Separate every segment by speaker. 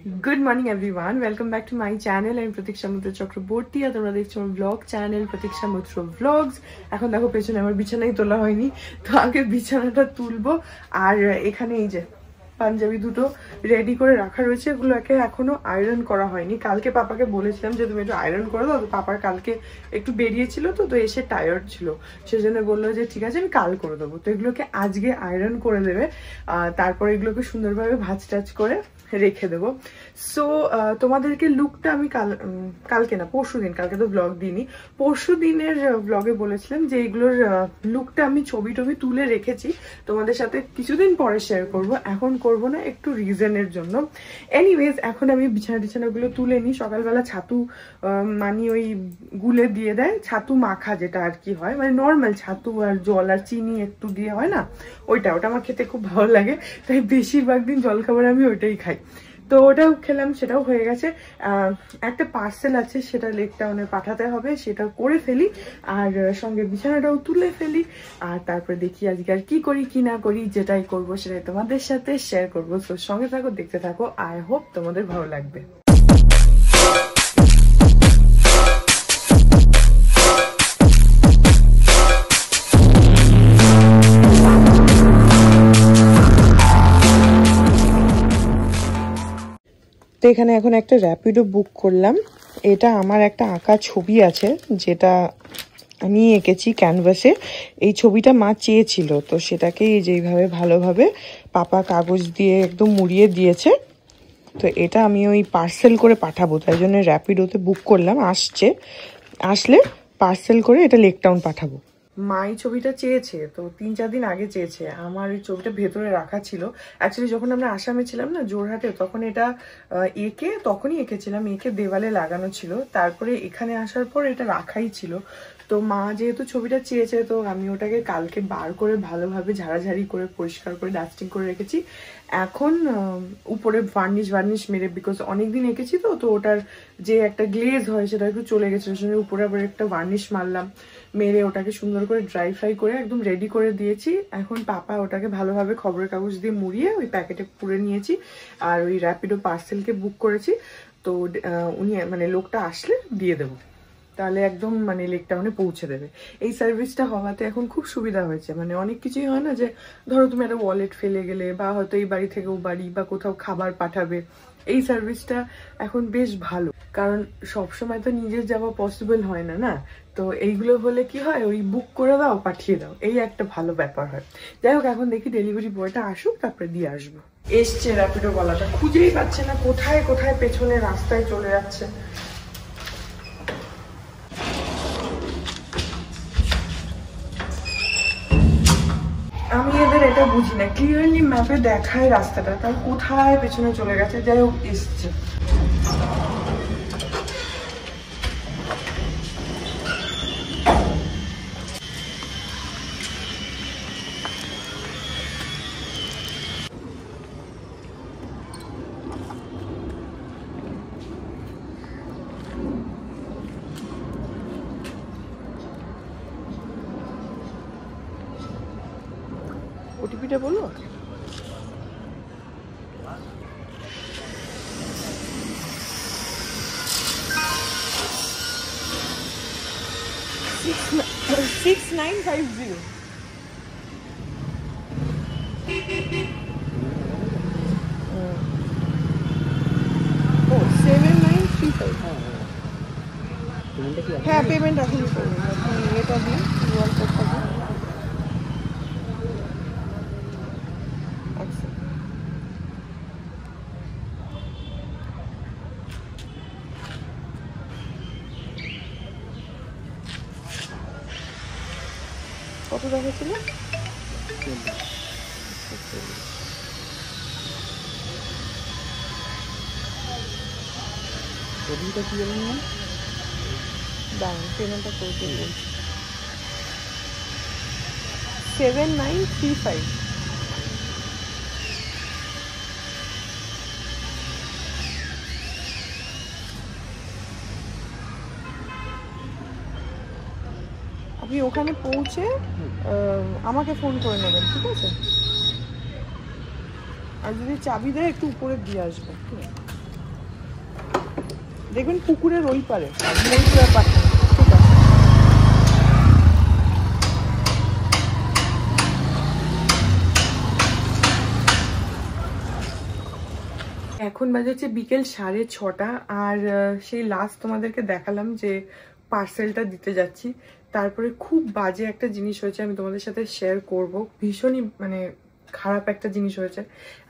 Speaker 1: Good morning everyone, welcome back to my channel. I'm Pratiksha Mitra Chakraborty আর তোমরা দেখছো আমার vlog channel Pratiksha Mitra Vlogs. এখন দেখো পেছনে আমার বিছানাই তোলা হয়নি, তো আগে বিছানাটা তুলবো। আর এখানে এই যে পাঞ্জাবি দুটো রেডি করে রাখা রয়েছে, এগুলোকে এখনো আয়রন করা হয়নি। কালকে পাপাকে বলেছিলাম যে তুমি একটু আয়রন করে দাও, তো পাপার কালকে একটু বেরিয়েছিল তো এসে টায়ার্ড ছিল, সেজন্য বললো যে ঠিক আছে আমি কাল করে দেবো। তো এগুলোকে আজকে আয়রন করে দেবে, তারপর এগুলোকে সুন্দরভাবে ভাঁজ টাজ করে রেখে দেবো। সো তোমাদেরকে লুকটা আমি কালকে না পরশুদিন, কালকে তো ব্লগ দিইনি, পরশু দিনের ব্লগে বলেছিলাম যে এগুলোর লুকটা আমি ছবি টবি তুলে রেখেছি, তোমাদের সাথে কিছুদিন পরে শেয়ার করব, এখন করব না একটু রিজনের জন্য। এনিওয়েজ এখন আমি বিছানাগুলো তুলে নিই। সকালবেলা ছাতু মানে ওই গুলে দিয়ে দেয়, ছাতু মাখা যেটা আর কি হয়, মানে নর্মাল ছাতু আর জল আর চিনি একটু দিয়ে হয় না, ওটা আমার খেতে খুব ভালো লাগে, তাই বেশিরভাগ দিন জলখাবার আমি ওইটাই খাই। তো ওটাও খেলাম, সেটাও হয়ে গেছে। একটা পার্সেল আছে, সেটা লেক টাউনে পাঠাতে হবে, সেটা করে ফেলি, আর সঙ্গে বিছানাটাও তুলে ফেলি, আর তারপরে দেখি আজকে আর কি করি কি না করি, যেটাই করবো সেটাই তোমাদের সাথে শেয়ার করবো। তো সঙ্গে থাকো, দেখতে থাকো, আই হোপ তোমাদের ভালো লাগবে। তো এখানে এখন একটা র্যাপিডো বুক করলাম। এটা আমার একটা আঁকা ছবি আছে, যেটা আমি এঁকেছি ক্যানভাসে। এই ছবিটা মা চেয়েছিল, তো সেটাকে যেইভাবে ভালোভাবে পাপা কাগজ দিয়ে একদম মুড়িয়ে দিয়েছে। তো এটা আমি ওই পার্সেল করে পাঠাবো, তাই জন্য র্যাপিডোতে বুক করলাম। আসলে পার্সেল করে এটা লেক টাউন পাঠাবো। মা এই ছবিটা চেয়েছে, তো 3-4 দিন আগে চেয়েছে। আমার এই ছবিটা ভেতরে রাখা ছিল। অ্যাকচুয়ালি যখন আমরা আসামে ছিলাম না, জোরহাটে, তখন এটা তখনই এঁকেছিলাম, এঁকে দেওয়ালে লাগানো ছিল। তারপরে এখানে আসার পর এটা রাখাই ছিল। তো মা যেহেতু ছবিটা চেয়েছে, তো আমি ওটাকে কালকে বার করে ভালোভাবে ঝাড়াঝাড়ি করে পরিষ্কার করে ডাস্টিং করে রেখেছি। এখন উপরে ভার্নিশ মেরে, বিকজ অনেকদিন এঁকেছি তো ওটার যে একটা গ্লেজ হয় সেটা একটু চলে গেছে, সেজন্য উপরে আবার একটা ভার্নিশ মারলাম, মেরে ওটাকে সুন্দর করে ড্রাই ফ্রাই করে একদম রেডি করে দিয়েছি। এখন পাপা ওটাকে ভালোভাবে খবরের কাগজ দিয়ে মুড়িয়ে ওই প্যাকেটে পুরে নিয়েছি, আর ওই র্যাপিডো পার্সেলকে বুক করেছি। তো উনি মানে লোকটা আসলে দিয়ে দেবো, তাহলে একদম মানে লেক টাউনে পৌঁছে দেবে। এই সার্ভিসটা হওয়াতে এখন খুব সুবিধা হয়েছে। মানে অনেক কিছুই হয় না, যে ধরো তুমি একটা ওয়ালেট ফেলে গেলে, বা হয়তো এই বাড়ি থেকে ও বাড়ি, বা কোথাও খাবার পাঠাবে, এই সার্ভিসটা এখন বেশ ভালো, কারণ সবসময় তো নিজের যাওয়া পসিবল হয় না না। তো এইগুলো হলে কি হয়, ওই বুক করে দাও, পাঠিয়ে দাও, এই একটা ভালো ব্যাপার হয়। যাই হোক, এখন দেখি ডেলিভারি বয়টা আসুক, তারপরে দিয়ে আসবো। এসছে র্যাপিডো বলাটা, খুঁজেই পাচ্ছে না কোথায় কোথায় পেছনে রাস্তায় চলে যাচ্ছে। আমি এদের এটা বুঝি না, ক্লিয়ারলি ম্যাপে দেখায় রাস্তাটা, তার কোথায় পেছনে চলে গেছে। যাই হোক, এসছে। ওটিপিটা বলো। Six 950 ও 7935। হ্যাঁ, পেমেন্ট এখনই করবেন, আপনি এটা দিন, কিউআর কোডটা দিন। আচ্ছা, কত দেখাচ্ছিল?
Speaker 2: ছবিটা কি বলুন না,
Speaker 1: দাঁড়ান পেমেন্টটা করতে বলছি। 7935। আপনি ওখানে পৌঁছে আমাকে ফোন করে নেবেন, ঠিক আছে? আর যদি চাবি দেয় একটু উপরে দিয়ে আসবে, ঠিক আছে? দেখবেন পুকুরের ওই পারে, ব্যাপার ঠিক আছে। এখন বাজে হচ্ছে বিকেল 6:30, আর সেই লাস্ট তোমাদেরকে দেখালাম যে পার্সেলটা দিতে যাচ্ছি। তারপরে খুব বাজে একটা জিনিস হয়েছে, আমি তোমাদের সাথে শেয়ার করব। ভীষণই মানে খারাপ একটা জিনিস হয়েছে।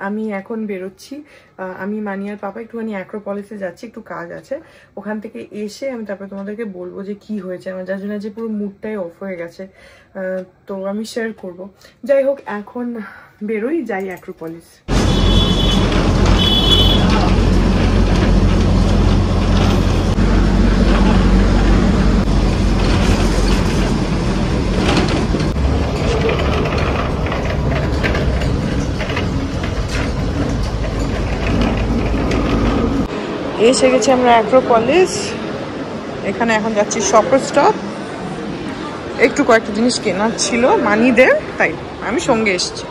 Speaker 1: আমি এখন বেরোচ্ছি, আমি মানিয়ার পাপা একটুখানি অ্যাক্রোপলিসে যাচ্ছি, একটু কাজ আছে। ওখান থেকে এসে আমি তারপরে তোমাদেরকে বলবো যে কি হয়েছে আমার, যার জন্য যে পুরো মুডটাই অফ হয়ে গেছে, তো আমি শেয়ার করব। যাই হোক, এখন বেরোই, যাই অ্যাক্রোপলিস। এসে গেছি আমরা অ্যাক্রোপলিস। এখানে এখন যাচ্ছি শপার স্টপ। একটু কয়েকটা জিনিস কেনার ছিল মানিদের, তাই আমি সঙ্গে এসেছি।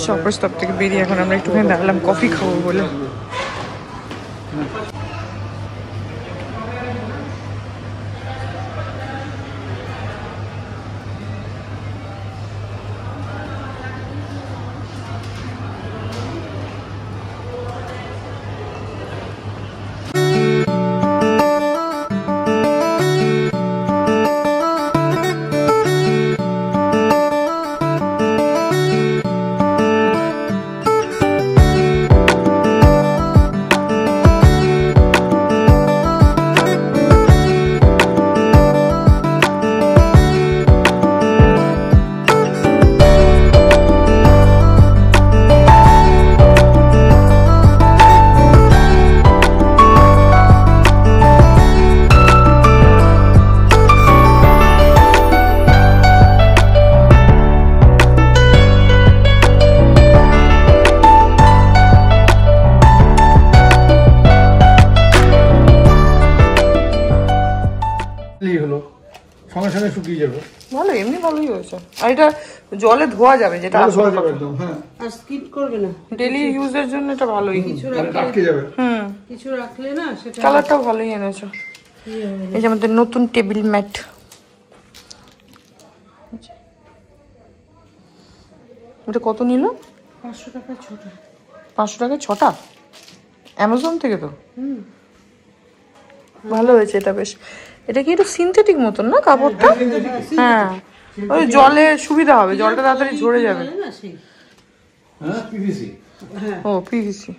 Speaker 1: শপার স্টপ থেকে বেরিয়ে এখন আমরা একটুখানি দাঁড়ালাম কফি খাবো বলে।
Speaker 2: সঙ্গে সঙ্গে শুকিয়ে যাবে।
Speaker 1: ভালো, এমনি ভালোই হয়েছে। আর এটা জলে ধোয়া যাবে, যেটা
Speaker 2: ধোয়া যাবে একদম। হ্যাঁ,
Speaker 3: আর স্কিপ করবে না,
Speaker 1: ডেলি ইউজের জন্য এটা ভালোই।
Speaker 3: কিছু
Speaker 2: আটকে যাবে।
Speaker 3: কিছু রাখলে না সেটা।
Speaker 1: কালারটাও ভালোই এনেছো। এই যে আমাদের নতুন টেবিল ম্যাট, এটা কত নিল?
Speaker 3: 500 টাকা ছোটা।
Speaker 1: 500 টাকায় 6টা, অ্যামাজন থেকে তো। ভালো হয়েছে এটা বেশ। এটা কি একটু সিনথেটিক মতন না কাপড়টা? হ্যাঁ, ওই জলে সুবিধা হবে, জলটা তাড়াতাড়ি ঝরে যাবে।
Speaker 2: হ্যাঁ, পিভিসি।
Speaker 1: ও পিভিসি,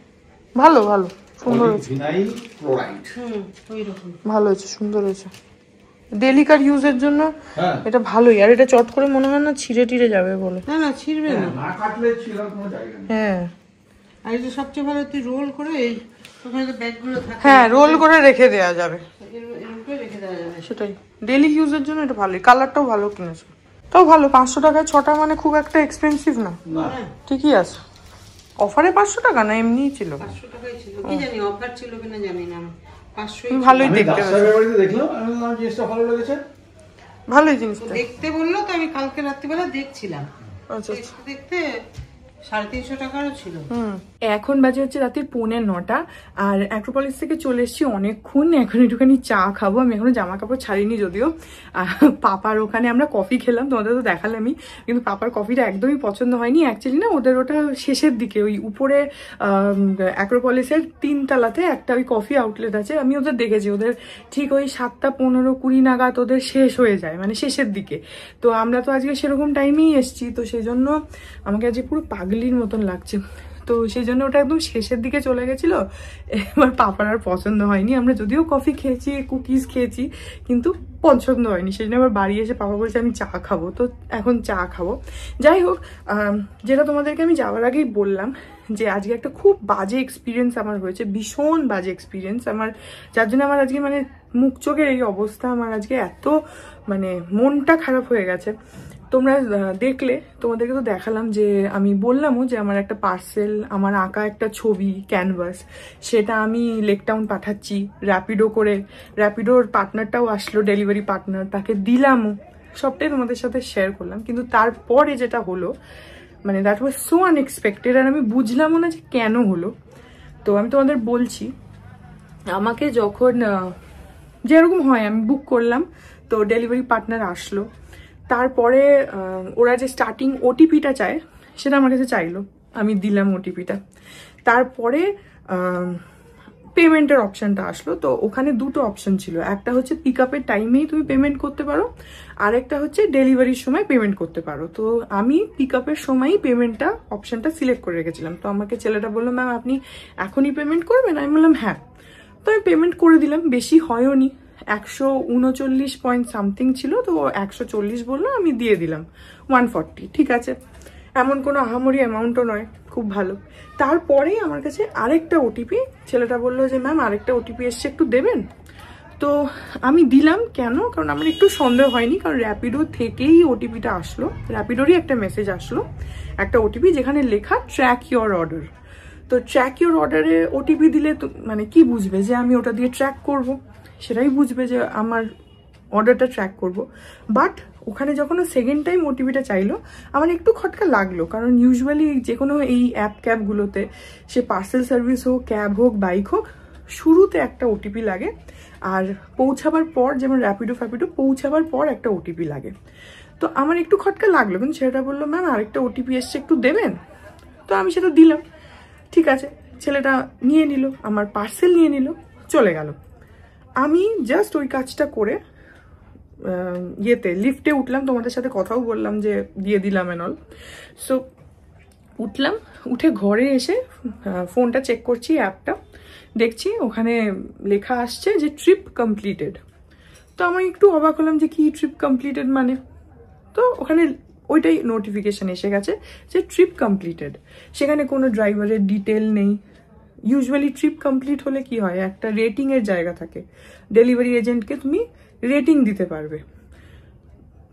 Speaker 1: ভালো ভালো, সুন্দর হয়েছে।
Speaker 2: Vinyl chloride.
Speaker 1: ভালো হয়েছে, সুন্দর হয়েছে। ডেলিকার ইউজের জন্য
Speaker 2: হ্যাঁ,
Speaker 1: এটা ভালোই। আর এটা চট করে মনে হয় না ছিঁড়ে টিড়ে যাবে বলে।
Speaker 3: না না, ছিড়বে না,
Speaker 2: না কাটলে ছিলার কোনো জায়গা নেই।
Speaker 1: হ্যাঁ,
Speaker 3: আর এটা সবচেয়ে ভালো, তুই রোল করে এই ওখানে যে ব্যাগগুলো থাকে,
Speaker 1: হ্যাঁ রোল করে রেখে দেওয়া যাবে,
Speaker 3: এরকম করে রেখে দেওয়া যাবে।
Speaker 1: সেটাই। ডেলি ইউজের জন্য এটা ভালোই। কালারটাও ভালো কিনেছো, তাও ভালো। 500 টাকায় 6টা মানে খুব একটা এক্সপেন্সিভ না,
Speaker 2: না,
Speaker 1: ঠিকই আছে। অফারে 500 টাকা না, এমনিই ছিল।
Speaker 3: 500 টাকাই ছিল, কি জানি অফার ছিল কিনা জানি না। 500
Speaker 1: ভালোই
Speaker 2: আমি
Speaker 1: দেখতে
Speaker 2: দাসের বাড়িতে দেখলাম, আমি বললাম জিনিসটা ভালো লেগেছে।
Speaker 1: ভালোই জিনিসটা।
Speaker 3: দেখতে বললো তো, আমি কালকে রাত্রিবেলা দেখছিলাম,
Speaker 1: আচ্ছা,
Speaker 3: দেখতে দেখতে 350 টাকারও ছিল।
Speaker 1: এখন বাজে হচ্ছে রাতের 8:45, আর অ্যাক্রোপলিস থেকে চলে এসেছি অনেকক্ষণ। এখন একটুখানি চা খাবো। আমি এখনো জামা কাপড় ছাড়িনি যদিও। পাপার ওখানে আমরা কফি খেলাম, তোমাদের তো দেখালামই, কিন্তু পাপার কফিটা একদমই পছন্দ হয়নি। অ্যাকচুয়ালি না, ওদের ওটা শেষের দিকে, ওই উপরে অ্যাক্রোপলিসের 3 তলাতে একটা ওই কফি আউটলেট আছে। আমি ওদের দেখেছি, ওদের ঠিক ওই 7টা 15-20 নাগাদ ওদের শেষ হয়ে যায়, মানে শেষের দিকে। তো আমরা তো আজকে সেরকম টাইমেই এসছি, তো সেই জন্য আমাকে আজকে পুরো পাগলির মতন লাগছে। তো সেই জন্য ওটা একদম শেষের দিকে চলে গেছিলো। এবার পাপার আর পছন্দ হয়নি। আমরা যদিও কফি খেয়েছি, কুকিজ খেয়েছি, কিন্তু পছন্দ হয়নি। সেই জন্য আবার বাড়ি এসে পাপা বলছে আমি চা খাবো, তো এখন চা খাবো। যাই হোক, যেটা তোমাদেরকে আমি যাওয়ার আগেই বললাম, যে আজকে একটা খুব বাজে এক্সপিরিয়েন্স আমার হয়েছে, ভীষণ বাজে এক্সপিরিয়েন্স আমার, যার জন্য আমার আজকে মানে মুখ চোখের এই অবস্থা। আমার আজকে এত মানে মনটা খারাপ হয়ে গেছে। তোমরা দেখলে, তোমাদেরকে তো দেখালাম যে আমি বললামও যে আমার একটা পার্সেল, আমার আঁকা একটা ছবি ক্যানভাস, সেটা আমি লেক টাউন পাঠাচ্ছি র্যাপিডো করে। র্যাপিডোর পার্টনারটাও আসলো, ডেলিভারি পার্টনার, তাকে দিলামও। সবটাই তোমাদের সাথে শেয়ার করলাম। কিন্তু তারপরে যেটা হলো, মানে দ্যাট ওয়াজ সো আনএক্সপেক্টেড, আর আমি বুঝলামও না যে কেন হলো। তো আমি তোমাদের বলছি, আমাকে যখন যেরকম হয় আমি বুক করলাম, তো ডেলিভারি পার্টনার আসলো, তারপরে ওরা যে স্টার্টিং ওটিপিটা চায় সেটা আমার কাছে চাইলো, আমি দিলাম ওটিপিটা। তারপরে পেমেন্টের অপশানটা আসলো। তো ওখানে 2টো অপশান ছিল, একটা হচ্ছে পিক আপের টাইমেই তুমি পেমেন্ট করতে পারো, আর একটা হচ্ছে ডেলিভারির সময় পেমেন্ট করতে পারো। তো আমি পিক আপের সময়ই পেমেন্টটা অপশানটা সিলেক্ট করে রেখেছিলাম। তো আমাকে ছেলেটা বললো ম্যাম আপনি এখনই পেমেন্ট করবেন? আমি বললাম হ্যাঁ। তো আমি পেমেন্ট করে দিলাম, বেশি হয়ওনি, 139 পয়েন্ট সামথিং ছিল, তো 140 বললো, আমি দিয়ে দিলাম 140। ঠিক আছে, এমন কোনো আহামরি অ্যামাউন্টও নয়, খুব ভালো। তারপরেই আমার কাছে আরেকটা ওটিপি, ছেলেটা বললো যে ম্যাম আরেকটা ওটিপি এসছে, একটু দেবেন? তো আমি দিলাম। কেন? কারণ আমার একটু সন্দেহ হয়নি, কারণ র্যাপিডো থেকেই ওটিপিটা আসলো, র্যাপিডোরই একটা মেসেজ আসলো, একটা ওটিপি, যেখানে লেখা ট্র্যাক ইওর অর্ডার। তো ট্র্যাক ইওর অর্ডারে ওটিপি দিলে তো মানে কি বুঝবে যে আমি ওটা দিয়ে ট্র্যাক করব, সেটাই বুঝবে যে আমার অর্ডারটা ট্র্যাক করব। বাট ওখানে যখন ও সেকেন্ড টাইম ওটিপিটা চাইলো, আমার একটু খটকা লাগলো, কারণ ইউজুয়ালি যে কোনো এই অ্যাপ ক্যাবগুলোতে, সে পার্সেল সার্ভিস হোক, ক্যাব হোক, বাইক হোক, শুরুতে একটা ওটিপি লাগে, আর পৌঁছাবার পর, যেমন র্যাপিডো ফ্যাপিডো পৌঁছাবার পর একটা ওটিপি লাগে। তো আমার একটু খটকা লাগলো, কিন্তু ছেলেটা বললো ম্যাম আরেকটা ওটিপি এসছে, একটু দেবেন? তো আমি সেটা দিলাম। ঠিক আছে, ছেলেটা নিয়ে নিল, আমার পার্সেল নিয়ে নিল, চলে গেল। আমি জাস্ট ওই কাজটা করে লিফটে উঠলাম, তোমাদের সাথে কথাও বললাম যে দিয়ে দিলাম এন অল। সো উঠলাম, উঠে ঘরে এসে ফোনটা চেক করছি, অ্যাপটা দেখছি, ওখানে লেখা আসছে যে ট্রিপ কমপ্লিটেড। তো আমি একটু অবাক হলাম যে কি ট্রিপ কমপ্লিটেড মানে। তো ওখানে ওইটাই নোটিফিকেশান এসে গেছে যে ট্রিপ কমপ্লিটেড। সেখানে কোনো ড্রাইভারের ডিটেল নেই। ইউজুয়ালি ট্রিপ কমপ্লিট হলে কি হয়, একটা রেটিংয়ের জায়গা থাকে, ডেলিভারি এজেন্টকে তুমি রেটিং দিতে পারবে।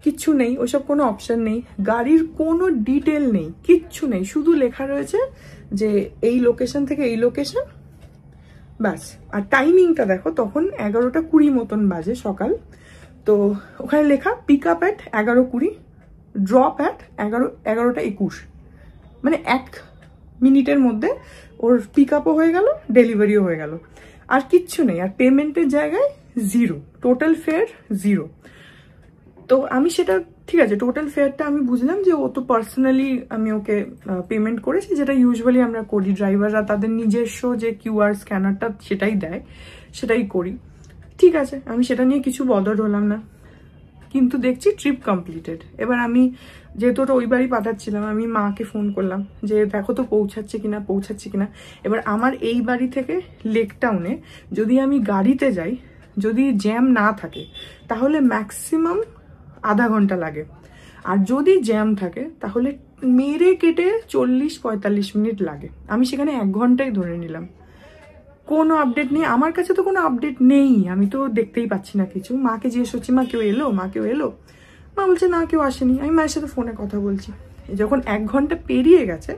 Speaker 1: কিচ্ছু নেই, ওইসব কোনো অপশান নেই, গাড়ির কোনো ডিটেল নেই, কিচ্ছু নেই, শুধু লেখা রয়েছে যে এই লোকেশন থেকে এই লোকেশন, ব্যাস। আর টাইমিংটা দেখো, তখন 11:20 মতন বাজে সকাল। তো ওখানে লেখা pick up at 11:20, drop at 11:21, মানে 1 মিনিটের মধ্যে ওর পিক আপও হয়ে গেল, ডেলিভারিও হয়ে গেল, আর কিচ্ছু নেই। আর পেমেন্টের জায়গায় 0, টোটাল ফেয়ার 0। তো আমি সেটা ঠিক আছে, টোটাল ফেয়ারটা আমি বুঝলাম যে ও তো পার্সোনালি আমি ওকে পেমেন্ট করেছি, যেটা ইউজুয়ালি আমরা করি, ড্রাইভাররা তাদের নিজস্ব যে QR স্ক্যানারটা সেটাই দেয়, সেটাই করি। ঠিক আছে, আমি সেটা নিয়ে কিছু বদল হলাম না, কিন্তু দেখছি ট্রিপ কমপ্লিটেড। এবার আমি যেহেতু ওটা ওই বাড়ি পাঠাচ্ছিলাম, আমি মাকে ফোন করলাম যে দেখো তো পৌঁছাচ্ছে কিনা। এবার আমার এই বাড়ি থেকে লেক টাউনে যদি আমি গাড়িতে যাই, যদি জ্যাম না থাকে, তাহলে ম্যাক্সিমাম আধা ঘন্টা লাগে, আর যদি জ্যাম থাকে তাহলে মেরে কেটে 40-45 মিনিট লাগে। আমি সেখানে 1 ঘন্টাই ধরে নিলাম। কোনো আপডেট নেই, আমার কাছে তো কোনো আপডেট নেই, আমি তো দেখতেই পাচ্ছি না কিছু। মাকে জিজ্ঞেস করছি, মা কেউ এলো? মা বলছে না, কেউ আসেনি। আমি মায়ের সাথে ফোনে কথা বলছি। যখন 1 ঘন্টা পেরিয়ে গেছে,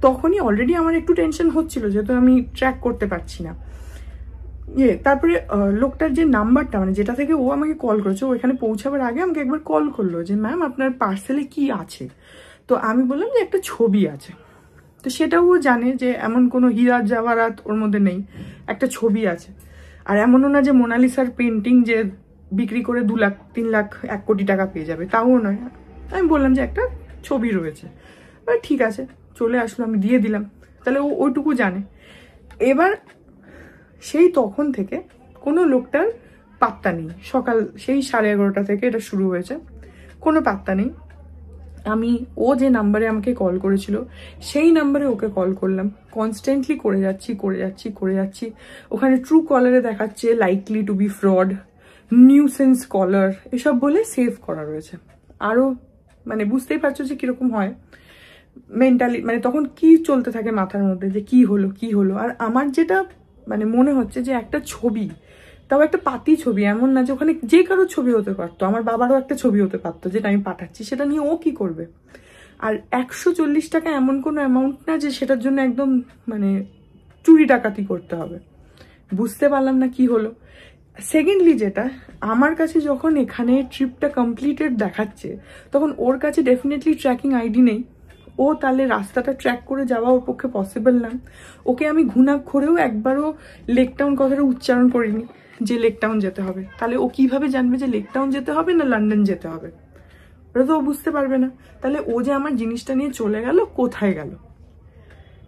Speaker 1: তখনই অলরেডি আমার একটু টেনশন হচ্ছিল, যেহেতু আমি ট্র্যাক করতে পারছি না। তারপরে লোকটার যে নাম্বারটা, মানে যেটা থেকে ও আমাকে কল করেছে, ও এখানে পৌঁছাবার আগে আমাকে একবার কল করলো যে ম্যাম আপনার পার্সেলে কি আছে। তো আমি বললাম যে একটা ছবি আছে। তো সেটাও ও জানে যে এমন কোনো হীরার জাওয়ারাত ওর মধ্যে নেই, একটা ছবি আছে। আর এমনও না যে মোনালিসার পেন্টিং যে বিক্রি করে 2 লাখ 3 লাখ 1 কোটি টাকা পেয়ে যাবে, তাও নয়। আমি বললাম যে একটা ছবি রয়েছে। ঠিক আছে, চলে আসলো, আমি দিয়ে দিলাম। তাহলে ও ওইটুকু জানে। এবার সেই তখন থেকে কোনো লোকটার পাত্তা নেই। সকাল সেই 11:30 থেকে এটা শুরু হয়েছে, কোনো পাত্তা নেই। আমি ও যে নাম্বারে আমাকে কল করেছিল সেই নাম্বারে ওকে কল করলাম, কনস্ট্যান্টলি করে যাচ্ছি। ওখানে ট্রু কলারে দেখাচ্ছে likely to be fraud, nuisance caller, এসব বলে সেভ করা রয়েছে। আরও মানে বুঝতেই পারছো যে কিরকম হয় মেন্টালি, মানে তখন কি চলতে থাকে মাথার মধ্যে যে কি হলো। আর আমার যেটা মানে মনে হচ্ছে যে একটা ছবি, তাও একটা পাতি ছবি, এমন না যে ওখানে যে কারোর ছবি হতে পারতো, আমার বাবারও একটা ছবি হতে পারতো যেটা আমি পাঠাচ্ছি, সেটা নিয়ে ও কি করবে। আর 140 টাকা এমন কোনো অ্যামাউন্ট না যে সেটার জন্য একদম মানে চুরি ডাকাতি করতে হবে। বুঝতে পারলাম না কি হলো। সেকেন্ডলি যেটা, আমার কাছে যখন এখানে ট্রিপটা কমপ্লিটেড দেখাচ্ছে, তখন ওর কাছে ডেফিনেটলি ট্র্যাকিং আইডি নেই। ও তাহলে রাস্তাটা ট্র্যাক করে যাওয়া ওর পক্ষে পসিবল না। ওকে আমি ঘুণাক্ষরেও একবারও লেক টাউন কথাটা উচ্চারণ করিনি যে লেক টাউন যেতে হবে। তাহলে ও কিভাবে জানবে যে লেক টাউন যেতে হবে না লন্ডন যেতে হবে? ওটা তো ও বুঝতে পারবে না। তাহলে ও যে আমার জিনিসটা নিয়ে চলে গেল, কোথায় গেল?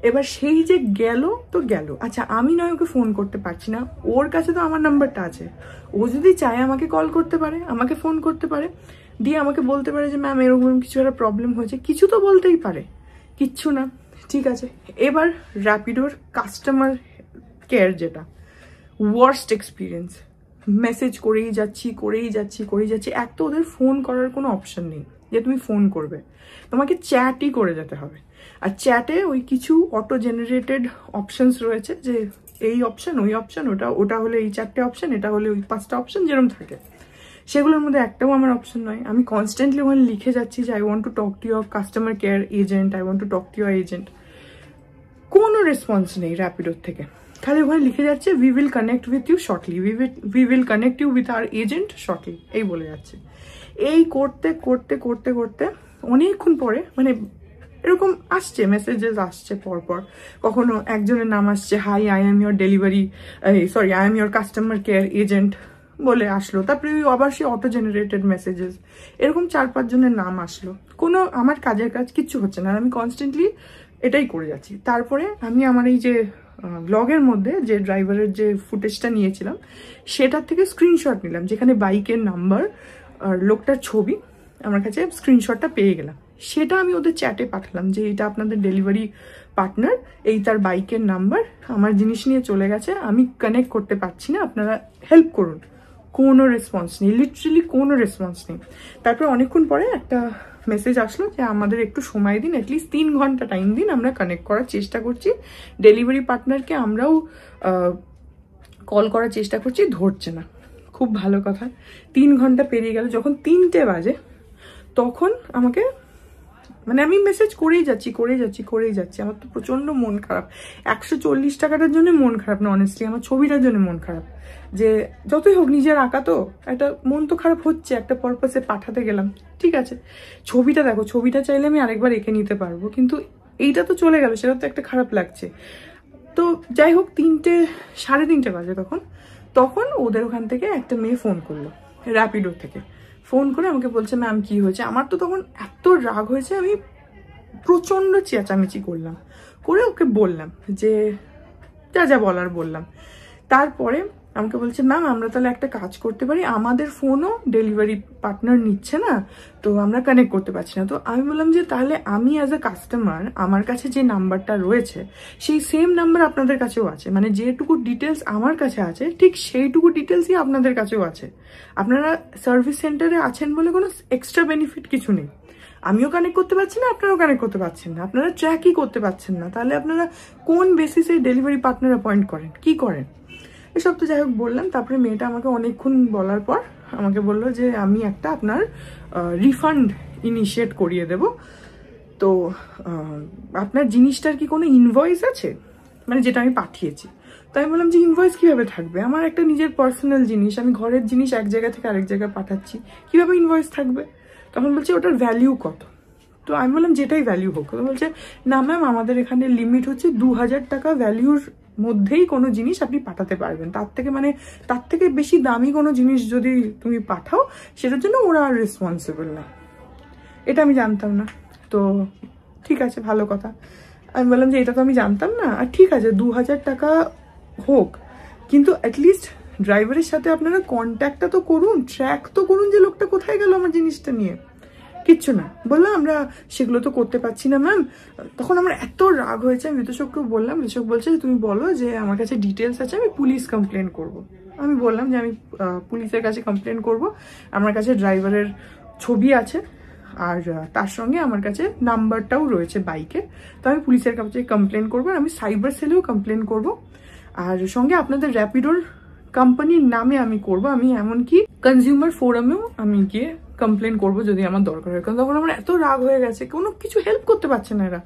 Speaker 1: এবার সেই যে গেল তো গেল। আচ্ছা, আমি নয় ওকে ফোন করতে পারছি না, ওর কাছে তো আমার নাম্বারটা আছে। ও যদি চায় আমাকে কল করতে পারে, আমাকে ফোন করতে পারে, দিয়ে আমাকে বলতে পারে যে ম্যাম এরকম কিছু একটা প্রবলেম হয়েছে, কিছু তো বলতেই পারে। কিচ্ছু না, ঠিক আছে। এবার র্যাপিডোর কাস্টমার কেয়ার, যেটা ওয়ার্স্ট এক্সপিরিয়েন্স, মেসেজ করেই যাচ্ছি। এক তো ওদের ফোন করার কোনো অপশন নেই যে তুমি ফোন করবে, তোমাকে চ্যাটই করে যেতে হবে। আর চ্যাটে ওই কিছু অটো জেনারেটেড অপশনস রয়েছে, যে এই অপশন, ওই অপশন, ওটা হলে এই 4টে অপশন, এটা হলে ওই 5টা অপশন, যেরকম থাকে। সেগুলোর মধ্যে একটাও আমার অপশন নয়। আমি কনস্ট্যান্টলি ওখানে লিখে যাচ্ছি যে I want to talk to your customer care agent, I want to talk to your agent. কোনো রেসপন্স নেই র্যাপিডোর থেকে। খালি ওখানে লিখে যাচ্ছে we will connect with you shortly, we will connect you with our agent shortly, এই বলে যাচ্ছে। এই করতে অনেকক্ষণ পরে মানে এরকম আসছে মেসেজেস আসছে পরপর। কখনো একজনের নাম আসছে, hi I am your I am your customer care agent বলে আসলো। তারপরে আবার সে অটো জেনারেটেড মেসেজেস, এরকম 4-5 জনের নাম আসলো। কোনো আমার কাজের কাজ কিচ্ছু হচ্ছে না, আমি কনস্ট্যান্টলি এটাই করে যাচ্ছি। তারপরে আমি আমার এই যে ব্লগের মধ্যে যে ড্রাইভারের যে ফুটেজটা নিয়েছিলাম, সেটার থেকে স্ক্রিনশট নিলাম, যেখানে বাইকের নাম্বার আর লোকটার ছবি আমার কাছে স্ক্রিনশটটা পেয়ে গেলাম। সেটা আমি ওদের চ্যাটে পাঠালাম যে এটা আপনাদের ডেলিভারি পার্টনার, এই তার বাইকের নাম্বার, আমার জিনিস নিয়ে চলে গেছে, আমি কানেক্ট করতে পারছি না, আপনারা হেল্প করুন। কোনো রেসপন্স নেই, লিটারালি কোনো রেসপন্স নেই। তারপর অনেকক্ষণ পরে একটা মেসেজ আসলো যে আমাদের একটু সময় দিন, অ্যাটলিস্ট 3 ঘন্টা টাইম দিন, আমরা কানেক্ট করার চেষ্টা করছি। ডেলিভারি পার্টনারকে আমরাও কল করার চেষ্টা করছি, ধরছে না। খুব ভালো কথা। 3 ঘন্টা পেরিয়ে গেল। যখন 3টে বাজে, তখন আমাকে মানে আমি মেসেজ করেই যাচ্ছি, আমার তো প্রচন্ড মন খারাপ। 140 টাকাটার জন্য মন খারাপ না, অনেস্টলি আমার ছবিটার জন্য মন খারাপ। যে যতই হোক নিজের আঁকা তো, একটা মন তো খারাপ হচ্ছে, একটা পারপাসে পাঠাতে গেলাম, ঠিক আছে। ছবিটা দেখো, ছবিটা চাইলে আমি আরেকবার এঁকে নিতে পারবো, কিন্তু এইটা তো চলে গেল, সেটা তো একটা খারাপ লাগছে। তো যাই হোক, 3:30 বাজে তখন ওদের ওখান থেকে একটা মেয়ে ফোন করলো, র্যাপিডো থেকে ফোন করে আমাকে বলছে, ম্যাম কি হয়েছে। আমার তো তখন এত রাগ হয়েছে, আমি প্রচন্ড চেঁচামেচি করে ওকে বললাম যে যা বলার বললাম। তারপরে আমাকে বলছে, ম্যাম আমরা তাহলে একটা কাজ করতে পারি, আমাদের ফোনও ডেলিভারি পার্টনার নিচ্ছে না, তো আমরা কানেক্ট করতে পারছি না। তো আমি বললাম যে তাহলে আমি অ্যাজ এ কাস্টমার, আমার কাছে যে নাম্বারটা রয়েছে সেই সেম নাম্বার আপনাদের কাছেও আছে, মানে যেটুকু ডিটেলস আমার কাছে আছে ঠিক সেইটুকু ডিটেলসই আপনাদের কাছেও আছে। আপনারা সার্ভিস সেন্টারে আছেন বলে কোনো এক্সট্রা বেনিফিট কিছু নেই। আমিও কানেক্ট করতে পারছি না, আপনারাও কানেক্ট করতে পারছেন না, আপনারা ট্র্যাকই করতে পারছেন না। তাহলে আপনারা কোন বেসিসে ডেলিভারি পার্টনার অ্যাপয়েন্ট করেন, কি করেন? এসব তো যাই হোক বললাম। তারপরে মেয়েটা আমাকে অনেকক্ষণ বলার পর আমাকে বললো যে আমি একটা আপনার রিফান্ড ইনিশিয়েট করিয়ে দেব। তো আপনার জিনিসটার কি কোনো ইনভয়েস আছে, মানে যেটা আমি পাঠিয়েছি? তো আমি বললাম যে ইনভয়েস কীভাবে থাকবে, আমার একটা নিজের পার্সোনাল জিনিস, আমি ঘরের জিনিস এক জায়গা থেকে আরেক জায়গায় পাঠাচ্ছি, কীভাবে ইনভয়েস থাকবে? তখন বলছে ওটার ভ্যালিউ কত। তো আমি বললাম যেটাই ভ্যালিউ হোক। তো বলছে না ম্যাম, আমাদের এখানে লিমিট হচ্ছে 2000 টাকা ভ্যালিউর মধ্যেই কোনো জিনিস আপনি পাঠাতে পারবেন, তার থেকে বেশি দামি কোনো জিনিস যদি তুমি পাঠাও সেটার জন্য ওরা আর রেসপন্সিবল না। এটা আমি জানতাম না। তো ঠিক আছে, ভালো কথা। আমি বললাম যে এটা তো আমি জানতাম না, আর ঠিক আছে 2000 টাকা হোক, কিন্তু অ্যাটলিস্ট ড্রাইভারের সাথে আপনারা কন্ট্যাক্টটা তো করুন, ট্র্যাক তো করুন যে লোকটা কোথায় গেল আমার জিনিসটা নিয়ে। কিচ্ছু না, বললাম আমরা সেগুলো তো করতে পারছি না ম্যাম। তখন আমার এত রাগ হয়েছে, আমি ঋতুষককেও বললাম, ঋতুষক বলছে তুমি বলো যে আমার কাছে ডিটেলস আছে, আমি পুলিশ কমপ্লেন করব। আমি বললাম যে আমি পুলিশের কাছে কমপ্লেন করব, আমার কাছে ড্রাইভারের ছবি আছে, আর তার সঙ্গে আমার কাছে নাম্বারটাও রয়েছে বাইকে। তো আমি পুলিশের কাছে কমপ্লেন করবো, আমি সাইবার সেলেও কমপ্লেন করব, আর সঙ্গে আপনাদের র্যাপিডোর কোম্পানির নামে আমি করব, আমি এমনকি কনজিউমার ফোরামেও আমি গিয়ে কমপ্লেন করব যদি আমার দরকার হয়। কারণ তখন আমার এত রাগ হয়ে গেছে, কোনো কিছু হেল্প করতে পারছে না এরা।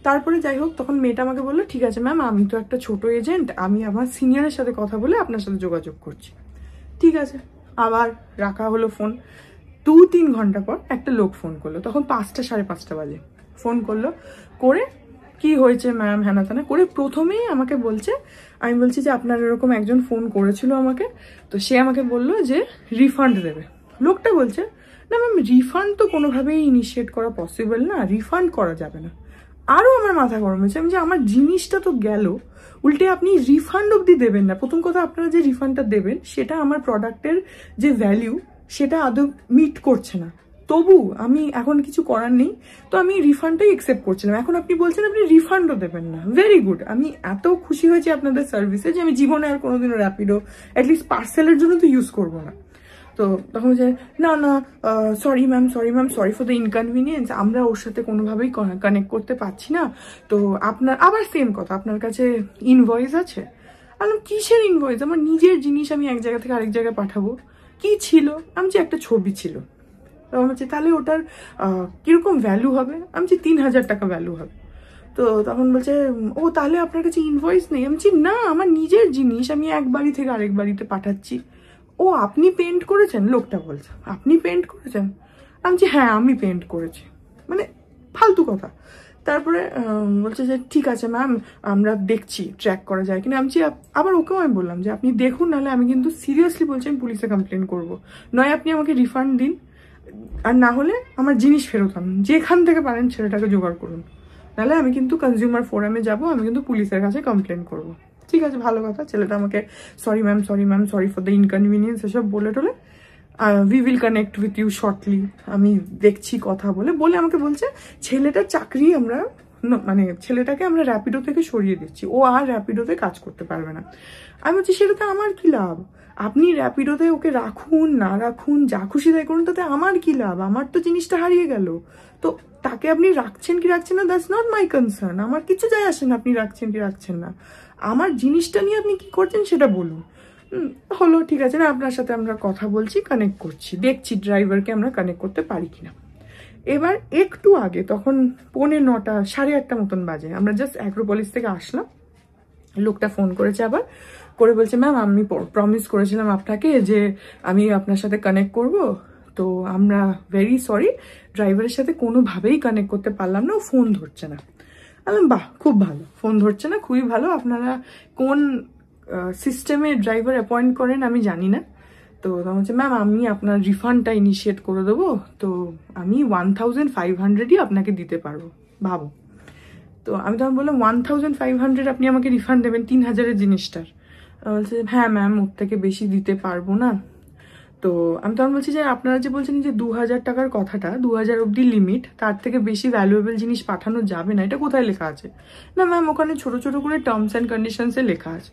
Speaker 1: তারপরে যাই হোক, তখন মেয়েটা আমাকে বললো ঠিক আছে ম্যাম, আমি তো একটা ছোট এজেন্ট, আমি আমার সিনিয়রের সাথে কথা বলে আপনার সাথে যোগাযোগ করছি। ঠিক আছে, আবার রাখা হলো ফোন। 2-3 ঘন্টা পর একটা লোক ফোন করলো, তখন 5টা 5:30 বাজে ফোন করলো, করে কি হয়েছে ম্যাম হ্যানা ত্যানা করে প্রথমেই আমাকে বলছে, আমি বলছি যে আপনার এরকম একজন ফোন করেছিল আমাকে, তো সে আমাকে বললো যে রিফান্ড দেবে। লোকটা বলছে না ম্যাম, রিফান্ড তো কোনোভাবেই ইনিশিয়েট করা পসিবল না, রিফান্ড করা যাবে না। আরও আমার মাথা গরম হয়েছে, আমি যে আমার জিনিসটা তো গেল, উল্টে আপনি রিফান্ড অবধি দেবেন না। প্রথম কথা, আপনারা যে রিফান্ডটা দেবেন সেটা আমার প্রোডাক্টের যে ভ্যালিউ সেটা আদৌ মিট করছে না। তবু আমি এখন কিছু করার নেই, তো আমি রিফান্ডটাই অ্যাকসেপ্ট করছিলাম। এখন আপনি বলছেন আপনি রিফান্ডও দেবেন না, ভেরি গুড। আমি এত খুশি হয়েছি আপনাদের সার্ভিসে যে আমি জীবনে আর কোনোদিনও র্যাপিডো অ্যাটলিস্ট পার্সেলের জন্য তো ইউজ করবো না। তো তখন যে না sorry ma'am, sorry for the inconvenience, আমরা ওর সাথে কোনোভাবেই কানেক্ট করতে পারছি না। তো আপনার আবার সেম কথা, আপনার কাছে ইনভয়েস আছে? আমি কিসের ইনভয়েস? আমার নিজের জিনিস আমি এক জায়গা থেকে আরেক জায়গায় পাঠাবো। কি ছিল? আমি যে একটা ছবি ছিল। তখন বলছি তাহলে ওটার কিরকম ভ্যালু হবে? আমি যে 3000 টাকা ভ্যালু হবে। তো তখন বলছে ও তাহলে আপনার কাছে ইনভয়েস নেই? আমি বলছি না, আমার নিজের জিনিস আমি এক বাড়ি থেকে আরেক বাড়িতে পাঠাচ্ছি। ও আপনি পেন্ট করেছেন? লোকটা বলছে আপনি পেন্ট করেছেন? আমি বলছি হ্যাঁ আমি পেন্ট করেছি। মানে ফালতু কথা। তারপরে বলছে যে ঠিক আছে ম্যাম, আমরা দেখছি ট্র্যাক করা যায় কিনা। আমি আবার ওকেও আমি বললাম যে আপনি দেখুন, নাহলে আমি কিন্তু সিরিয়াসলি বলছি আমি পুলিশে কমপ্লেন করব। নয় আপনি আমাকে রিফান্ড দিন, আর না হলে আমার জিনিস ফেরত আনুন, যেখান থেকে পারেন ছেলেটাকে জোগাড় করুন, নাহলে আমি কিন্তু কনজিউমার ফোরামে যাব, আমি কিন্তু পুলিশের কাছে কমপ্লেন করব। ঠিক আছে, ভালো কথা। ছেলেটা আমাকে sorry ma'am, sorry for the inconvenience এসব বলে টলে we will connect with you shortly, আমি দেখছি কথা বলে আমাকে বলছে ছেলেটার চাকরি আমরা মানে ছেলেটাকে আমরা র্যাপিডো থেকে সরিয়ে দিচ্ছি, ও আর র্যাপিডোতে কাজ করতে পারবে না। আমি বলছি সেটাতে আমার কি লাভ? আপনি র্যাপিডোতে ওকে রাখুন না রাখুন, যা খুশি তাই করুন, তাতে আমার কি লাভ? আমার তো জিনিসটা হারিয়ে গেল। তো তাকে আপনি রাখছেন কি রাখছেন না, দ্যাটস নট মাই কনসার্ন। আমার কিছু যায় আসে না আপনি রাখছেন কি রাখছেন না, আমার জিনিসটা নিয়ে আপনি কি করছেন সেটা বলুন। হলো, ঠিক আছে না, আপনার সাথে আমরা কথা বলছি, কানেক্ট করছি, দেখছি ড্রাইভারকে আমরা কানেক্ট করতে পারি কিনা। এবার একটু আগে, তখন 9:45 8:30 মতন বাজে, আমরা জাস্ট অ্যাক্রোপলিস থেকে আসলাম, লোকটা ফোন করেছে আবার, করে বলছে ম্যাম আমি প্রমিস করেছিলাম আপনাকে যে আমি আপনার সাথে কানেক্ট করব, তো আমরা ভেরি সরি, ড্রাইভারের সাথে কোনোভাবেই কানেক্ট করতে পারলাম না, ও ফোন ধরছে না। আমি বাহ, খুব ভালো, ফোন ধরছে না, খুবই ভালো। আপনারা কোন সিস্টেমে ড্রাইভার অ্যাপয়েন্ট করেন আমি জানি না। তো তখন বলছে ম্যাম আমি আপনার রিফান্ডটা ইনিশিয়েট করে দেবো, তো আমি 1500ই আপনাকে দিতে পারবো, ভাবো। তো আমি তখন বললাম 1500 আপনি আমাকে রিফান্ড দেবেন 3000-এর জিনিসটার? বলছে হ্যাঁ ম্যাম, ওর থেকে বেশি দিতে পারবো না। তো আমি তখন বলছি যে আপনারা যে বলছেন যে 2000 টাকার কথাটা, 2000 অব্দি লিমিট, তার থেকে বেশি ভ্যালুয়েবল জিনিস পাঠানো যাবে না, এটা কোথায় লেখা আছে? না ম্যাম, ওখানে ছোট ছোট করে টার্মস অ্যান্ড কন্ডিশনসে লেখা আছে।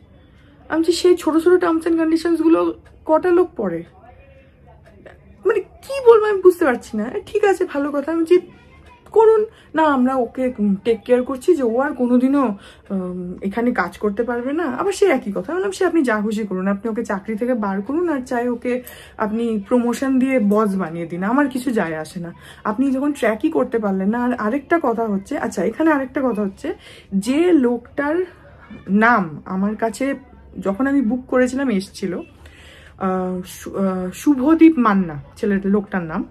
Speaker 1: আমি বলছি সেই ছোট ছোট টার্মস অ্যান্ড কন্ডিশনসগুলো কটা লোক পড়ে? মানে কি বলবো আমি বুঝতে পারছি না। ঠিক আছে, ভালো কথা, আমি বলছি করুন না, আমরা ওকে টেক কেয়ার করছি যে ও আর কোনোদিনও এখানে কাজ করতে পারবে না। আবার সে একই কথা, বললাম সে আপনি যা খুশি করুন, আপনি ওকে চাকরি থেকে বার করুন, আর চাই ওকে আপনি প্রমোশন দিয়ে বস বানিয়ে দিন, আমার কিছু যায় আসে না। আপনি যখন ট্র্যাকই করতে পারলেন না। আর আরেকটা কথা হচ্ছে, আচ্ছা এখানে আরেকটা কথা হচ্ছে, যে লোকটার নাম আমার কাছে যখন আমি বুক করেছিলাম এসছিল, শুভদীপ মান্না লোকটার নাম,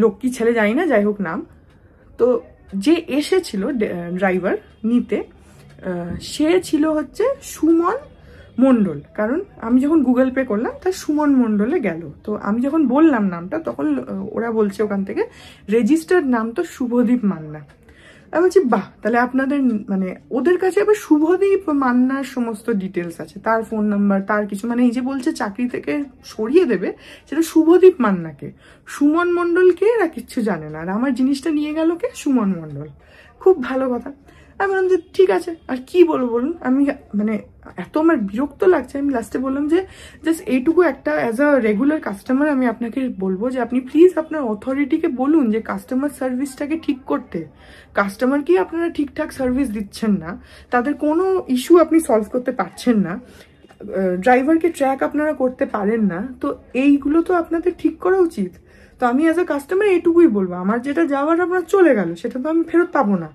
Speaker 1: লোক কি ছেলে জানি না, যাই হোক নাম। তো যে এসেছিল ড্রাইভার নিতে, সে ছিল হচ্ছে সুমন মণ্ডল, কারণ আমি যখন গুগল পে করলাম তার সুমন মণ্ডলে গেল। তো আমি যখন বললাম নামটা, তখন ওরা বলছে ওখান থেকে রেজিস্টার্ড নাম তো শুভদীপ মান্না। আমি বলছি বাহ, তাহলে আপনাদের মানে ওদের কাছে আবার শুভদীপ মান্নার সমস্ত ডিটেলস আছে, তার ফোন নাম্বার, তার কিছু, মানে এই যে বলছে চাকরি থেকে সরিয়ে দেবে, সেটা শুভদীপ মান্নাকে, সুমন মণ্ডলকে এরা কিচ্ছু জানে না। আর আমার জিনিসটা নিয়ে গেল কে? সুমন মণ্ডল। খুব ভালো কথা। আমি বললাম যে ঠিক আছে, আর কি বলবো বলুন। আমি মানে এত আমার বিরক্ত লাগছে, আমি লাস্টে বললাম যে জাস্ট এইটুকু একটা অ্যাজ আ রেগুলার কাস্টমার আমি আপনাকে বলবো যে আপনি প্লিজ আপনার অথরিটিকে বলুন যে কাস্টমার সার্ভিসটাকে ঠিক করতে। কাস্টমারকে আপনারা ঠিকঠাক সার্ভিস দিচ্ছেন না, তাদের কোনো ইস্যু আপনি সলভ করতে পারছেন না, ড্রাইভারকে ট্র্যাক আপনারা করতে পারেন না, তো এইগুলো তো আপনাদের ঠিক করা উচিত। তো আমি অ্যাজ আ কাস্টমার এইটুকুই বলবো, আমার যেটা যাওয়ার আপনার চলে গেল, সেটা তো আমি ফেরত পাবো না।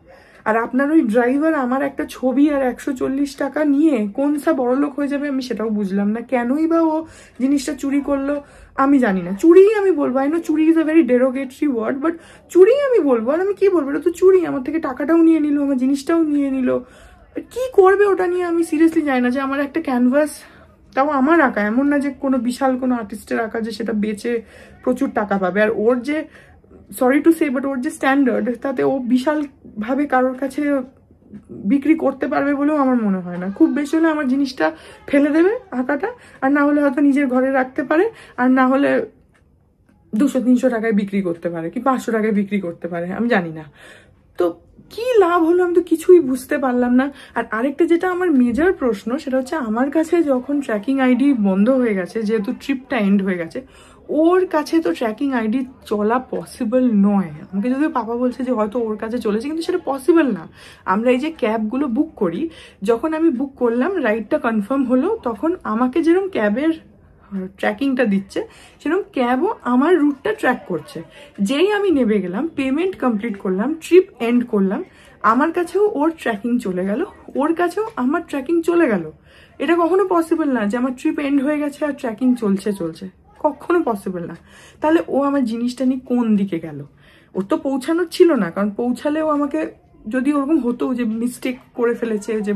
Speaker 1: আর আপনার ওই ড্রাইভার আমার একটা ছবি আর 140 টাকা নিয়ে কোন সা বড়লোক হয়ে যাবে আমি সেটাও বুঝলাম না। কেনই বা ও জিনিসটা চুরি করলো আমি জানি না। চুরিই আমি বলবো, আই নো চুরি is a very derogatory word, but চুরি আমি বলবো। আর আমি কি বলবো, এটা তো চুরি। আমার থেকে টাকাটাও নিয়ে নিল, আমার জিনিসটাও নিয়ে নিল। কি করবে ওটা নিয়ে আমি সিরিয়াসলি জানি না। যে আমার একটা ক্যানভাস, তাও আমার আঁকা, এমন না যে কোনো বিশাল কোনো আর্টিস্টের আঁকা যে সেটা বেচে প্রচুর টাকা পাবে। আর ওর যে, সরি টু সে, বাট ওর যে স্ট্যান্ডার্ড, তাতে ও বিশালভাবে কারোর কাছে বিক্রি করতে পারবে বলেও আমার মনে হয় না। খুব বেশি হলে আমার জিনিসটা ফেলে দেবে আঁকাটা, আর না হলে হয়তো নিজের ঘরে রাখতে পারে, আর না হলে 200-300 টাকায় বিক্রি করতে পারে, কি 500 টাকায় বিক্রি করতে পারে, আমি জানি না। তো কি লাভ হলো আমি তো কিছুই বুঝতে পারলাম না। আর আরেকটা যেটা আমার মেজর প্রশ্ন, সেটা হচ্ছে আমার কাছে যখন ট্র্যাকিং আইডি বন্ধ হয়ে গেছে, যেহেতু ট্রিপটা এন্ড হয়ে গেছে, ওর কাছে তো ট্র্যাকিং আইডি চলা পসিবল নয়। আমাকে যদিও পাপা বলছে যে হয়তো ওর কাছে চলেছে, কিন্তু সেটা পসিবল না। আমরা এই যে ক্যাবগুলো বুক করি, যখন আমি বুক করলাম, রাইডটা কনফার্ম হলো, তখন আমাকে যেরকম ক্যাবের ট্র্যাকিংটা দিচ্ছে, সেরকম ক্যাবও আমার রুটটা ট্র্যাক করছে। যেই আমি নেমে গেলাম, পেমেন্ট কমপ্লিট করলাম, ট্রিপ এন্ড করলাম, আমার কাছেও ওর ট্র্যাকিং চলে গেল, ওর কাছেও আমার ট্র্যাকিং চলে গেল। এটা কখনো পসিবল না যে আমার ট্রিপ এন্ড হয়ে গেছে আর ট্র্যাকিং চলছে, কখনো পসিবল না। তাহলে ও আমার জিনিসটা নিয়ে কোন দিকে গেল? ওর তো পৌঁছানোর ছিল না, কারণ পৌঁছালেও আমাকে, যদি ওরকম হতো যে মিস্টেক করে ফেলেছে, যে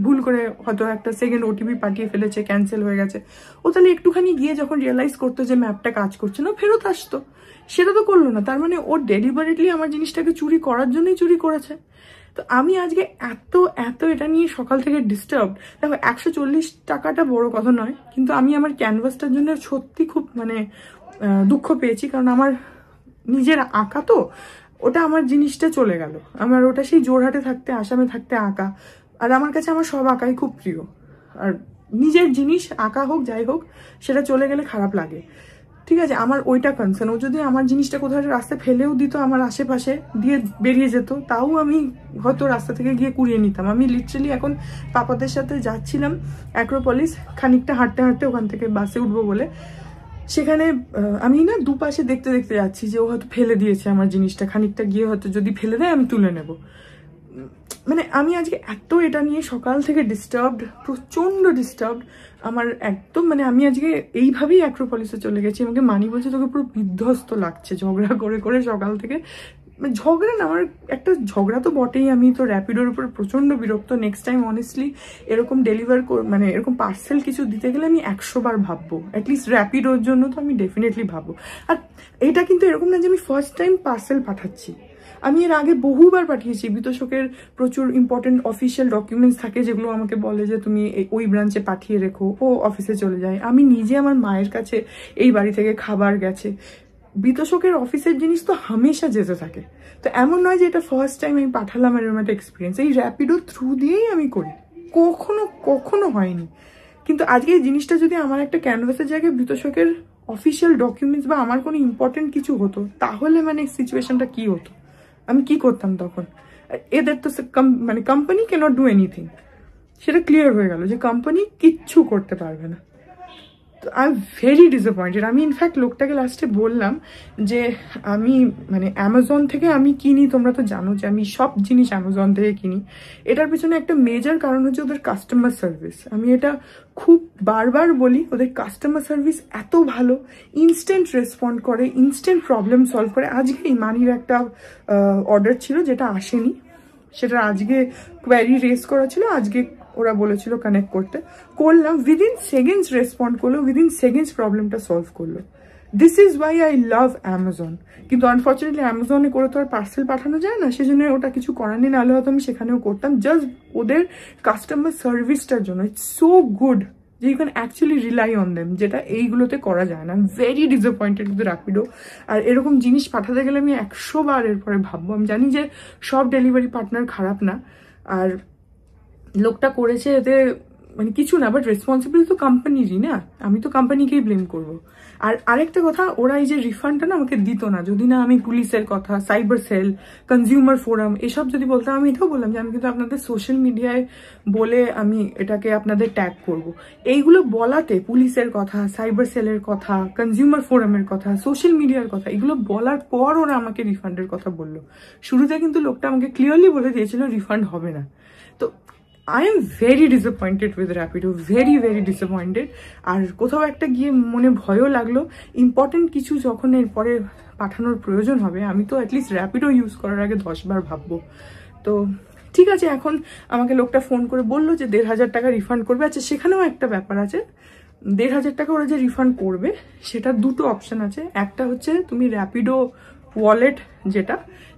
Speaker 1: ভুল করে হয়তো একটা সেকেন্ড ওটিপি পাঠিয়ে ফেলেছে, ক্যান্সেল হয়ে গেছে, ও তাহলে একটুখানি গিয়ে যখন রিয়েলাইজ করতো যে ম্যাপটা কাজ করছে না, ফেরত আসতো। সেটা তো করলো না। তার মানে ও ডেলিভারেটলি আমার জিনিসটাকে চুরি করার জন্যই চুরি করেছে। তো আমি আজকে এত এটা নিয়ে সকাল থেকে ডিস্টার্ব। দেখো 140 টাকাটা বড় কথা নয়, কিন্তু আমি আমার ক্যানভাসটার জন্য সত্যি খুব মানে দুঃখ পেয়েছি, কারণ আমার নিজের আঁকা তো, ওটা আমার জিনিসটা চলে গেল। আমার ওটা সেই জোরহাটে থাকতে, আসামে থাকতে আঁকা, আর আমার কাছে আমার সব আঁকাই খুব প্রিয়। আর নিজের জিনিস আঁকা হোক যাই হোক, সেটা চলে গেলে খারাপ লাগে। ঠিক আছে, আমার ওইটা কনসার্ন। ও যদি আমার জিনিসটা কোথাও রাস্তায় ফেলেও দিত, আমার আশেপাশে দিয়ে বেরিয়ে যেত, তাও আমি হয়তো রাস্তা থেকে গিয়ে কুড়িয়ে নিতাম। আমি লিটারালি এখন পাপাদের সাথে যাচ্ছিলাম অ্যাক্রোপলিস, খানিকটা হাঁটতে হাঁটতে ওখান থেকে বাসে উঠবো বলে, সেখানে আমি না দুপাশে দেখতে দেখতে যাচ্ছি যে ও হয়তো ফেলে দিয়েছে আমার জিনিসটা, খানিকটা গিয়ে হয়তো যদি ফেলে দেয় আমি তুলে নেব। মানে আমি আজকে এত এটা নিয়ে সকাল থেকে ডিস্টার্বড, প্রচণ্ড ডিস্টার্বড। আমার একদম মানে আমি আজকে এইভাবেই অ্যাক্রোপলিসে চলে গেছি। আমাকে মানি বলছে তোকে পুরো বিধ্বস্ত লাগছে ঝগড়া করে করে সকাল থেকে। ঝগড়া না, আমার একটা ঝগড়া তো বটেই, আমি তো র্যাপিডোর উপর প্রচণ্ড বিরক্ত। নেক্সট টাইম অনেস্টলি এরকম মানে এরকম পার্সেল কিছু দিতে গেলে আমি 100 বার ভাববো, অ্যাটলিস্ট র্যাপিডোর জন্য তো আমি ডেফিনেটলি ভাববো। আর এটা কিন্তু এরকম না যে আমি ফার্স্ট টাইম পার্সেল পাঠাচ্ছি, আমি এর আগে বহুবার পাঠিয়েছি। বিতোষকের প্রচুর ইম্পর্টেন্ট অফিসিয়াল ডকুমেন্টস থাকে যেগুলো আমাকে বলে যে তুমি ওই ব্রাঞ্চে পাঠিয়ে রেখো, ও অফিসে চলে যায়। আমি নিজে আমার মায়ের কাছে এই বাড়ি থেকে খাবার গেছে। বিতোষকের অফিসের জিনিস তো হামেশা যেতে থাকে, তো এমন নয় যে এটা ফার্স্ট টাইম আমি পাঠালাম এরকম একটা এক্সপিরিয়েন্স। এই র্যাপিডো থ্রু দিয়েই আমি করি, কখনো হয়নি। কিন্তু আজকে এই জিনিসটা যদি আমার একটা ক্যানভাসের জায়গায় বিতোষকের অফিসিয়াল ডকুমেন্টস বা আমার কোনো ইম্পর্টেন্ট কিছু হতো, তাহলে মানে সিচুয়েশনটা কি হতো, আমি কি করতাম তখন? এদের তো মানে কোম্পানি ক্যানট ডু এনিথিং, সেটা ক্লিয়ার হয়ে গেল যে কোম্পানি কিচ্ছু করতে পারবে না। তো আই এম ভেরি ডিসঅ্যাপয়েন্টেড। আমি ইনফ্যাক্ট লোকটাকে লাস্টে বললাম যে আমি মানে অ্যামাজন থেকে আমি কিনি, তোমরা তো জানো যে আমি সব জিনিস অ্যামাজন থেকে কিনি। এটার পিছনে একটা মেজর কারণ হচ্ছে ওদের কাস্টমার সার্ভিস। আমি এটা খুব বারবার বলি, ওদের কাস্টমার সার্ভিস এত ভালো, ইনস্ট্যান্ট রেসপন্ড করে, ইনস্ট্যান্ট প্রবলেম সলভ করে। আজকে এই মানির একটা অর্ডার ছিল যেটা আসেনি, সেটা আজকে কোয়ারি রেজ করা ছিল, আজকে ওরা বলেছিল কানেক্ট করলাম, উইদিন সেকেন্ডস রেসপন্ড করলো, উইদিন সেকেন্ডস প্রবলেমটা সলভ করলো। This is Y I love Amazon. কিন্তু আনফর্চুনেটলি অ্যামাজনে করে তো আর পার্সেল পাঠানো যায় না, সেজন্য ওটা কিছু করার নেই, নাহলে হয়তো আমি সেখানেও করতাম, জাস্ট ওদের কাস্টমার সার্ভিসটার জন্য। ইটস সো গুড যে you can actually rely on them, যেটা এইগুলোতে করা যায় না। Very disappointed with Rapido. আর এরকম জিনিস পাঠাতে গেলে আমি 100 বার এরপরে ভাববো। আমি জানি যে সব ডেলিভারি পার্টনার খারাপ না, আর লোকটা করেছে এতে মানে কিছু না, বাট রেসপন্সিবিলিটি তো কোম্পানিরই না, আমি তো কোম্পানিকেই ব্লেম করবো। আর আরেকটা কথা, ওরা এই যে রিফান্ডটা না আমাকে দিত না যদি না আমি পুলিশের কথা, সাইবার সেল, কনজিউমার ফোরাম এসব যদি বলতাম। আমি এটাও বললাম যে আমি কিন্তু আপনাদের সোশ্যাল মিডিয়ায় বলে আমি এটাকে আপনাদের ট্যাগ করব। এইগুলো বলাতে পুলিশের কথা, সাইবার সেলের কথা, কনজিউমার ফোরামের কথা, সোশ্যাল মিডিয়ার কথা, এগুলো বলার পর ওরা আমাকে রিফান্ডের কথা বললো। শুরুতে কিন্তু লোকটা আমাকে ক্লিয়ারলি বলে দিয়েছিল রিফান্ড হবে না। তো I am very disappointed with Rapido, very very disappointed. আর কোথাও একটা গিয়ে মনে ভয়ও লাগলো, ইম্পর্টেন্ট কিছু যখন এরপরে পাঠানোর প্রয়োজন হবে আমি তো অ্যাটলিস্ট র্যাপিডো ইউজ করার আগে 10 বার ভাববো। তো ঠিক আছে, এখন আমাকে লোকটা ফোন করে বললো যে 1500 টাকা রিফান্ড করবে। আচ্ছা, সেখানেও একটা ব্যাপার আছে, 1500 টাকা ওরা যে রিফান্ড করবে সেটা দুটো অপশান আছে। একটা হচ্ছে তুমি র্যাপিডো ওয়ালেট যেটা,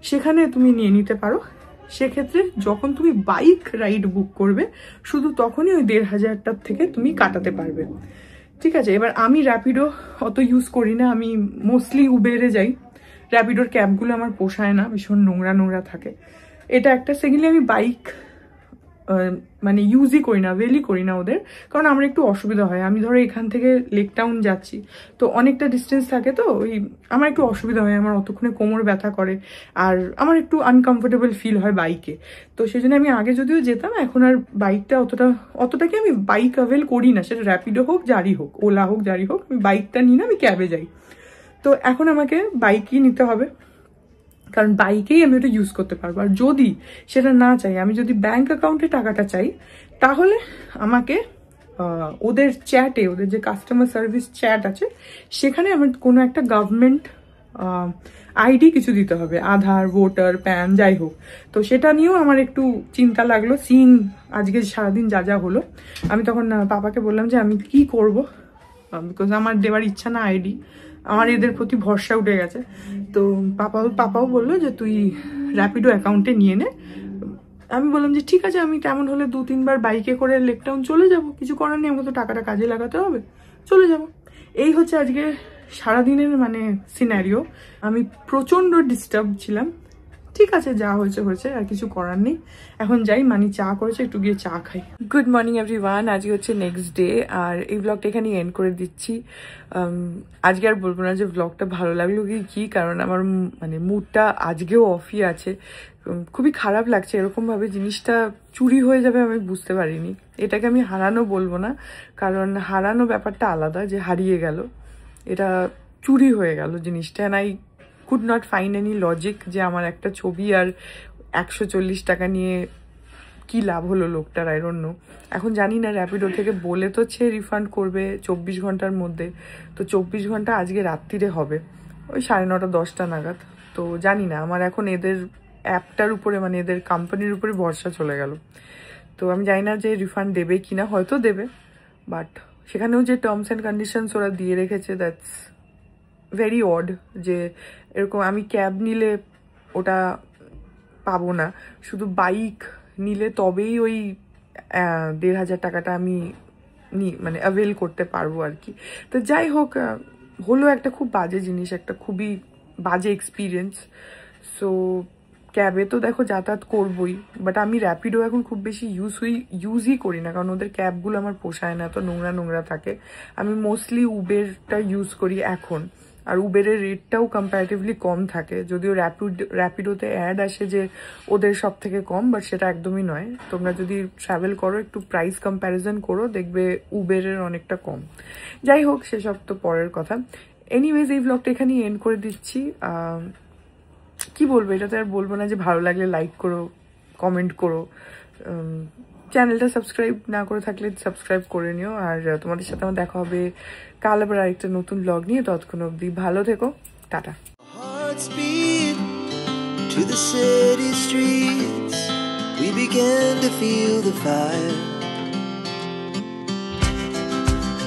Speaker 1: সেখানে তুমি নিয়ে নিতে পারো। সেক্ষেত্রে যখন তুমি বাইক রাইড বুক করবে শুধু তখনই ওই 1500টার থেকে তুমি কাটাতে পারবে। ঠিক আছে, এবার আমি র্যাপিডো অত ইউজ করি না, আমি মোস্টলি উবেরে যাই। র্যাপিডোর ক্যাবগুলো আমার পোষায় না, ভীষণ নোংরা নোংরা থাকে, এটা একটা। সেকেন্ডলি আমি বাইক মানে ইউজই করি না, ওয়েলই করি না ওদের, কারণ আমার একটু অসুবিধা হয়। আমি ধরো এখান থেকে লেক টাউন যাচ্ছি, তো অনেকটা ডিস্টেন্স থাকে, তো ওই আমার একটু অসুবিধা হয়, আমার অতক্ষণে কোমর ব্যথা করে, আর আমার একটু আনকমফোর্টেবল ফিল হয় বাইকে। তো সেই জন্য আমি আগে যদিও যেতাম, এখন আর বাইকটা অতটাকে আমি বাইক অ্যাভেল করি না, সেটা র্যাপিডো হোক যারই হোক, ওলা হোক যারই হোক, আমি বাইকটা নিই না, আমি ক্যাবে যাই। তো এখন আমাকে বাইকই নিতে হবে, কারণ বাইকেই আমি ওটা ইউজ করতে পারবো। আর যদি সেটা না চাই, আমি যদি ব্যাংক অ্যাকাউন্টে টাকাটা চাই, তাহলে আমাকে ওদের চ্যাটে, ওদের যে কাস্টমার সার্ভিস চ্যাট আছে সেখানে আমার কোনো একটা গভর্নমেন্ট আইডি কিছু দিতে হবে, আধার, ভোটার, প্যান, যাই হোক। তো সেটা নিয়েও আমার একটু চিন্তা লাগলো, সিন আজকে সারাদিন যা যা হলো। আমি তখন পাপাকে বললাম যে আমি কি করব, বিকজ আমার দেওয়ার ইচ্ছা না আইডি, আমার এদের প্রতি ভরসা উঠে গেছে। তো পাপাও বললো যে তুই র্যাপিডো অ্যাকাউন্টে নিয়ে নে। আমি বললাম যে ঠিক আছে, আমি তেমন হলে 2-3 বার বাইকে করে লেক টাউন চলে যাব, কিছু করার নেই, আমাকে তো টাকাটা কাজে লাগাতে হবে, চলে যাব। এই হচ্ছে আজকে সারাদিনের মানে সিনারিও। আমি প্রচণ্ড ডিস্টার্ব ছিলাম। ঠিক আছে, যা হয়েছে হয়েছে, আর কিছু করার নেই। এখন যাই, মানি চা করেছে, একটু গিয়ে চা খাই। গুড মর্নিং এভরিওয়ান, আজকে হচ্ছে নেক্সট ডে, আর এই ব্লগটা এখানে এন্ড করে দিচ্ছি। আজকে আর বলবো না যে ব্লগটা ভালো লাগলো কি, কারণ আমার মানে মুডটা আজকেও অফই আছে, খুবই খারাপ লাগছে। এরকমভাবে জিনিসটা চুরি হয়ে যাবে আমি বুঝতে পারিনি। এটাকে আমি হারানো বলবো না, কারণ হারানো ব্যাপারটা আলাদা, যে হারিয়ে গেল, এটা চুরি হয়ে গেল জিনিসটা। And I could not find any logic যে আমার একটা ছবি আর 140 টাকা নিয়ে কি লাভ হলো লোকটার, আই ডোন্ট নো। এখন জানি না, র্যাপিডো থেকে বলে তো রিফান্ড করবে 24 ঘন্টার মধ্যে, তো 24 ঘন্টা আজকে রাত্রিরে হবে, ওই 9:30 10টা নাগাদ। তো জানি না, আমার এখন এদের অ্যাপটার উপরে মানে এদের কোম্পানির উপরে ভরসা চলে গেল। তো আমি জানি না যে রিফান্ড দেবে কিনা, হয়তো দেবে, বাট সেখানেও যে টার্মস অ্যান্ড কন্ডিশনস ওরা দিয়ে রেখেছে দ্যাটস ভেরি অড। যে এরকম আমি ক্যাব নিলে ওটা পাবো না, শুধু বাইক নিলে তবেই ওই 1,500 টাকাটা আমি মানে অ্যাভেল করতে পারবো আর কি। তো যাই হোক, হলো একটা খুব বাজে জিনিস, একটা খুবই বাজে এক্সপিরিয়েন্স। সো ক্যাবে তো দেখো যাতায়াত করবোই, বাট আমি র্যাপিডো এখন খুব বেশি ইউজই করি না, কারণ ওদের ক্যাবগুলো আমার পোষায় না, তো নোংরা নোংরা থাকে। আমি মোস্টলি উবেরটা ইউজ করি এখন, আর উবেরের রেটটাও কম্পারেটিভলি কম থাকে, যদিও র্যাপিডোতে অ্যাড আসে যে ওদের সব থেকে কম, বাট সেটা একদমই নয়। তোমরা যদি ট্রাভেল করো একটু প্রাইস কম্প্যারিজন করো, দেখবে উবেরের অনেকটা কম। যাই হোক, সেসব তো পরের কথা। এনিওয়েজ, এই ব্লগটা এখানেই এন্ড করে দিচ্ছি। কি বলবো, এটাতে আর বলবো না যে ভালো লাগলে লাইক করো, কমেন্ট করো, চ্যানেলটা সাবস্ক্রাইব না করে থাকলে সাবস্ক্রাইব করে নিও। আর তোমাদের সাথে আমার দেখা হবে কাল আবার আরেকটা নতুন ব্লগ নিয়ে। ততক্ষণ অবধি ভালো থেকো, tata.
Speaker 4: To the city streets, we began to feel the fire.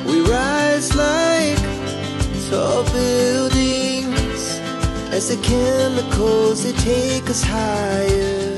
Speaker 4: We rise like tall buildings as the chemicals, they take us higher.